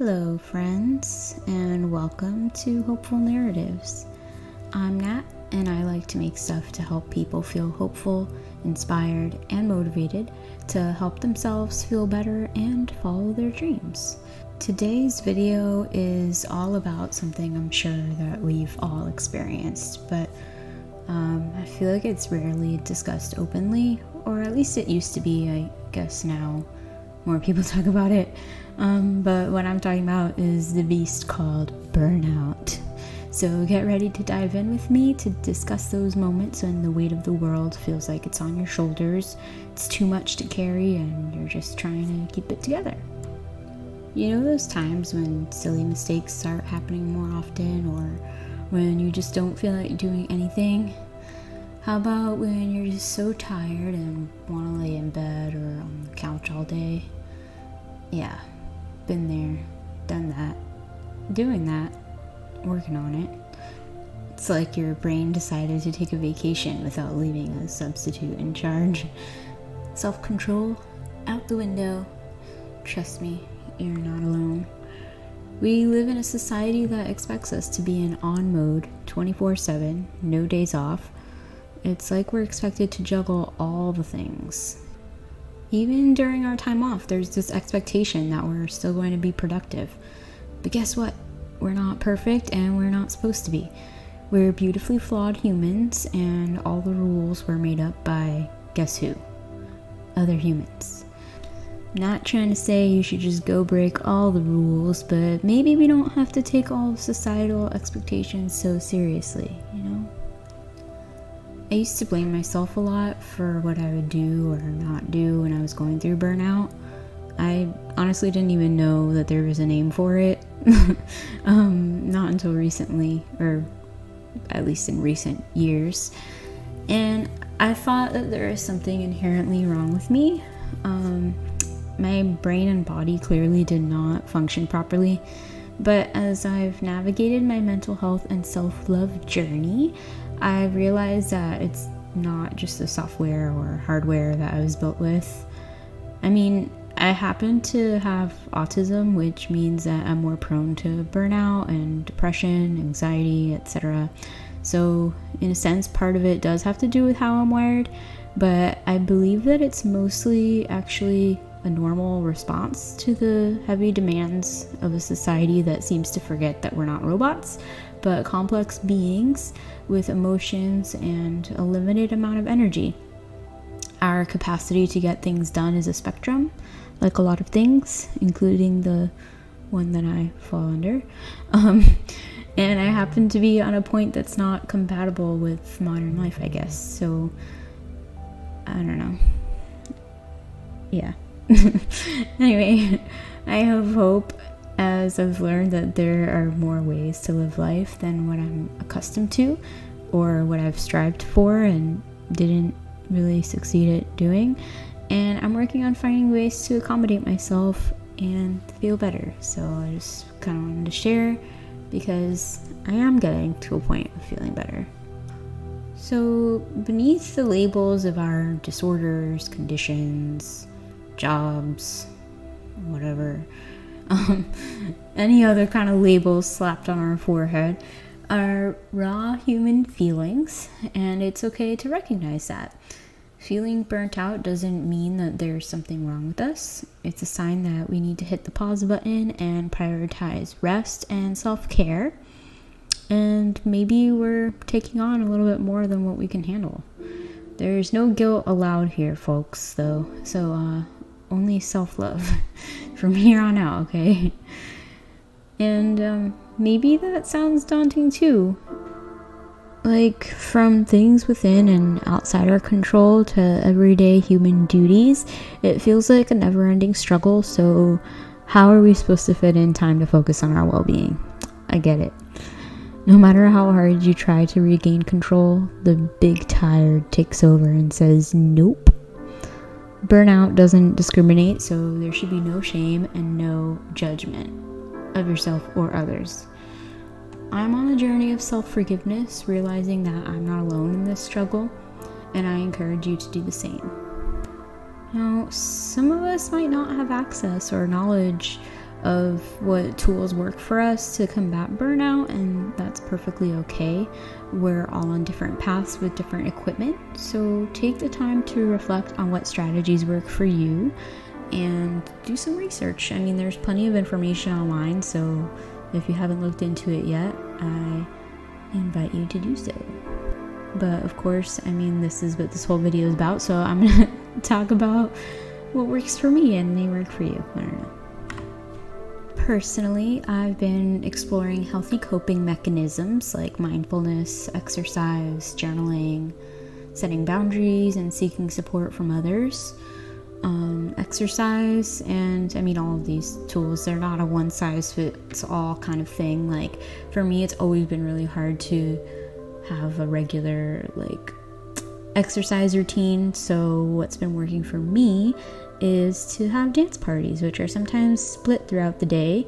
Hello, friends, and welcome to Hopeful Narratives. I'm Nat, and I like to make stuff to help people feel hopeful, inspired, and motivated to help themselves feel better and follow their dreams. Today's video is all about something I'm sure that we've all experienced, but I feel like it's rarely discussed openly, or at least it used to be. I guess now more people talk about it. But what I'm talking about is the beast called burnout. So get ready to dive in with me to discuss those moments when the weight of the world feels like it's on your shoulders, it's too much to carry, and you're just trying to keep it together. You know those times when silly mistakes start happening more often, or when you just don't feel like doing anything? How about when you're just so tired and want to lay in bed or on the couch all day? Yeah, been there, done that, doing that, working on it. It's like your brain decided to take a vacation without leaving a substitute in charge. Self-control, out the window. Trust me, you're not alone. We live in a society that expects us to be in on mode 24/7, no days off. It's like we're expected to juggle all the things. Even during our time off, there's this expectation that we're still going to be productive. But guess what? We're not perfect, and we're not supposed to be. We're beautifully flawed humans, and all the rules were made up by, guess who? Other humans. Not trying to say you should just go break all the rules, but maybe we don't have to take all of societal expectations so seriously, you know? I used to blame myself a lot for what I would do or not do when I was going through burnout. I honestly didn't even know that there was a name for it. Not until recently, or at least in recent years. And I thought that there is something inherently wrong with me. My brain and body clearly did not function properly. But as I've navigated my mental health and self-love journey, I realized that it's not just the software or hardware that I was built with. I mean, I happen to have autism, which means that I'm more prone to burnout and depression, anxiety, etc. So, in a sense, part of it does have to do with how I'm wired, but I believe that it's mostly actually a normal response to the heavy demands of a society that seems to forget that we're not robots, but complex beings with emotions and a limited amount of energy. Our capacity to get things done is a spectrum, like a lot of things, including the one that I fall under. And I happen to be on a point that's not compatible with modern life, I guess. So, I don't know. Yeah. Anyway, I have hope as I've learned that there are more ways to live life than what I'm accustomed to or what I've strived for and didn't really succeed at doing. And I'm working on finding ways to accommodate myself and feel better. So I just kind of wanted to share because I am getting to a point of feeling better. So beneath the labels of our disorders, conditions, jobs, whatever, any other kind of labels slapped on our forehead, are raw human feelings, and it's okay to recognize that. Feeling burnt out doesn't mean that there's something wrong with us. It's a sign that we need to hit the pause button and prioritize rest and self-care, and maybe we're taking on a little bit more than what we can handle. There's no guilt allowed here, folks, though, so only self-love from here on out, okay? And maybe that sounds daunting too. Like, from things within and outside our control to everyday human duties, it feels like a never-ending struggle, so how are we supposed to fit in time to focus on our well-being? I get it. No matter how hard you try to regain control, the big tired takes over and says, nope. Burnout doesn't discriminate, so there should be no shame and no judgment of yourself or others. I'm on a journey of self-forgiveness, realizing that I'm not alone in this struggle, and I encourage you to do the same. Now, some of us might not have access or knowledge of what tools work for us to combat burnout, and that's perfectly okay. We're all on different paths with different equipment, so take the time to reflect on what strategies work for you and do some research. I mean, there's plenty of information online, so if you haven't looked into it yet, I invite you to do so. But of course, I mean, this is what this whole video is about, so I'm gonna talk about what works for me and may work for you. I don't know. Personally, I've been exploring healthy coping mechanisms like mindfulness, exercise, journaling, setting boundaries, and seeking support from others. Exercise, and I mean, all of these tools, they're not a one-size-fits-all kind of thing. Like, for me, it's always been really hard to have a regular, exercise routine. So what's been working for me is to have dance parties, which are sometimes split throughout the day,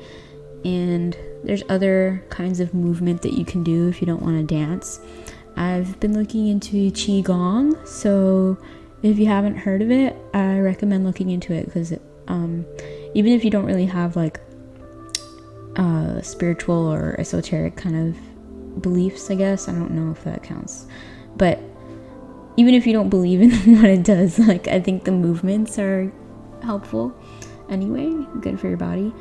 and there's other kinds of movement that you can do if you don't want to dance. I've been looking into Qigong, so if you haven't heard of it, I recommend looking into it, because even if you don't really have spiritual or esoteric kind of beliefs, I guess, I don't know if that counts, but even if you don't believe in what it does, I think the movements are helpful anyway, good for your body.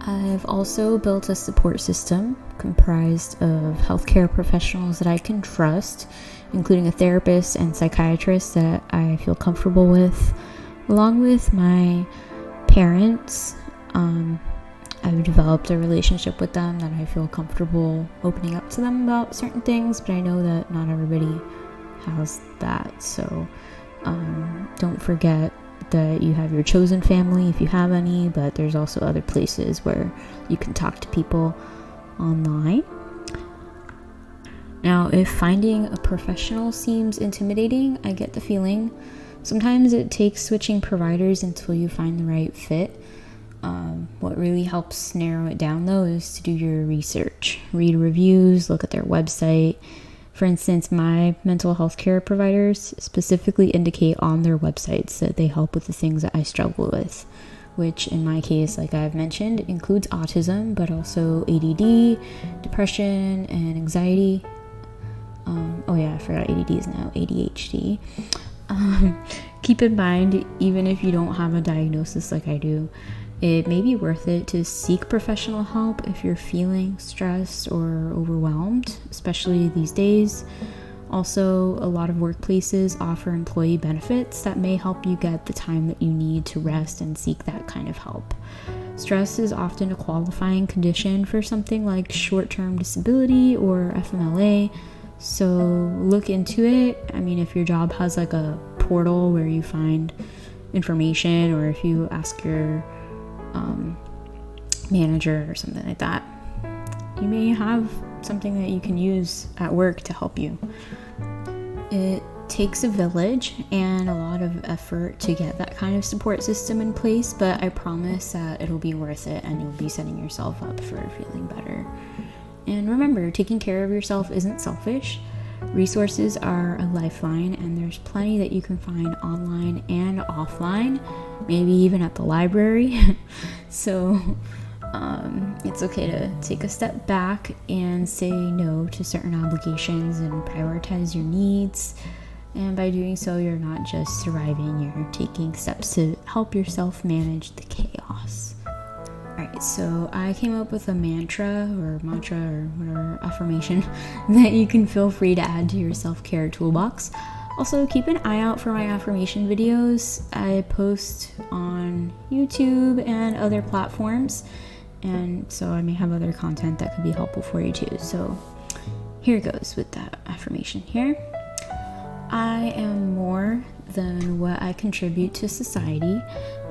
I've also built a support system comprised of healthcare professionals that I can trust, including a therapist and psychiatrist that I feel comfortable with, along with my parents. I've developed a relationship with them that I feel comfortable opening up to them about certain things, but I know that not everybody has that, so don't forget that you have your chosen family if you have any, but there's also other places where you can talk to people online. Now, if finding a professional seems intimidating, I get the feeling. Sometimes it takes switching providers until you find the right fit. What really helps narrow it down, though, is to do your research. Read reviews, look at their website. For instance, my mental health care providers specifically indicate on their websites that they help with the things that I struggle with, which in my case, like I've mentioned, includes autism, but also ADD, depression, and anxiety. I forgot ADD is now ADHD. Keep in mind, even if you don't have a diagnosis like I do, it may be worth it to seek professional help if you're feeling stressed or overwhelmed, especially these days. Also, a lot of workplaces offer employee benefits that may help you get the time that you need to rest and seek that kind of help. Stress is often a qualifying condition for something like short-term disability or FMLA, so look into it. I mean, if your job has a portal where you find information, or if you ask your manager or something like that, you may have something that you can use at work to help you. It takes a village and a lot of effort to get that kind of support system in place, but I promise that it'll be worth it and you'll be setting yourself up for feeling better. And remember, taking care of yourself isn't selfish. Resources are a lifeline, and there's plenty that you can find online and offline, maybe even at the library. So it's okay to take a step back and say no to certain obligations and prioritize your needs. And by doing so, you're not just surviving, you're taking steps to help yourself manage the chaos. Alright, so I came up with a mantra or whatever affirmation that you can feel free to add to your self-care toolbox. Also, keep an eye out for my affirmation videos. I post on YouTube and other platforms, and so I may have other content that could be helpful for you too. So here goes with that affirmation here. I am more than what I contribute to society,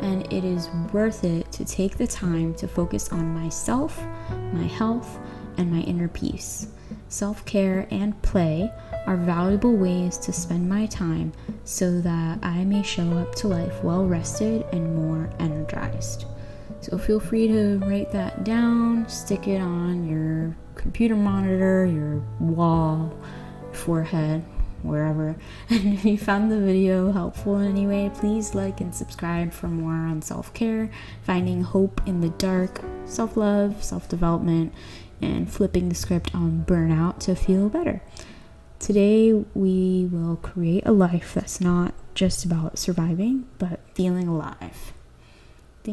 and it is worth it to take the time to focus on myself, my health, and my inner peace. Self-care and play are valuable ways to spend my time so that I may show up to life well-rested and more energized. So feel free to write that down, stick it on your computer monitor, your wall, forehead, wherever. And if you found the video helpful in any way, please like and subscribe for more on self-care, finding hope in the dark, self-love, self-development, and flipping the script on burnout to feel better. Today, we will create a life that's not just about surviving, but feeling alive.